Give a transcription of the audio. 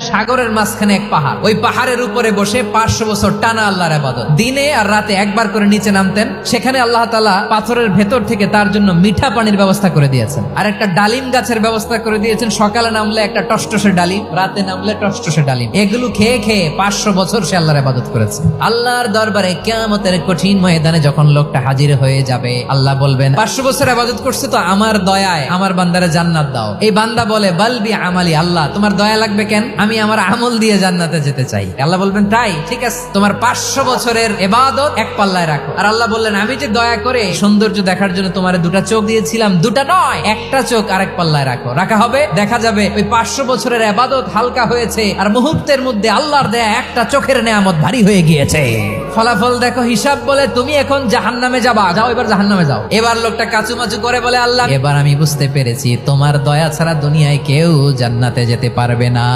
সাগরের মাঝখানে এক পাহাড়, ওই পাহাড়ের উপরে বসে 500 বছর টানা আল্লাহর ইবাদত, দিনে আর রাতে একবার করে নিচে নামতেন। সেখানে আল্লাহ তাআলা পাথরের ভেতর থেকে তার জন্য মিঠা পানির ব্যবস্থা করে দিয়েছেন, আর একটা ডালিম গাছের ব্যবস্থা করে দিয়েছেন। সকালে নামলে একটা টসটসে ডালিম, রাতে নামলে টসটসে ডালিম। এগুলো খেয়ে খেয়ে 500 বছর সে আল্লাহর ইবাদত করেছে। আল্লাহর দরবারে কিয়ামতের কঠিন ময়দানে যখন লোকটা হাজির হয়ে যাবে, আল্লাহ বলবেন 500 বছর ইবাদত করছে তো আমার দয়ায় আমার বান্দারে জান্নাত দাও। এই বান্দা বলে বালবি আমালি, আল্লাহ তোমার দয়া লাগবে কেন, আমি আমার আমল দিয়ে জান্নাতে যেতে চাই। আল্লাহ বলবেন তাই, ঠিক আছে, তোমার 500 বছরের ইবাদত এক পাল্লায় রাখো। আর আল্লাহ বললেন আমি যে দয়া করে সৌন্দর্য দেখার জন্য তোমারে 2টা চোখ দিয়েছিলাম, 2টা নয়, একটা চোখ আরেক পাল্লায় রাখো। রাখা হবে, দেখা যাবে ওই 500 বছরের ইবাদত হালকা হয়েছে, আর মুহূর্তের মধ্যে আল্লাহর দেয়া একটা চোখের নেয়ামত ভারী হয়ে গিয়েছে। ফলাফল দেখো, হিসাব বলে তুমি এখন জাহান্নামে যাবা, যাও এবার জাহান্নামে যাও। এবার লোকটা কাচুমাচু করে বলে আল্লাহ এবার আমি বুঝতে পেরেছি তোমার দয়া ছাড়া দুনিয়ায় কেউ জান্নাতে যেতে পারবে না।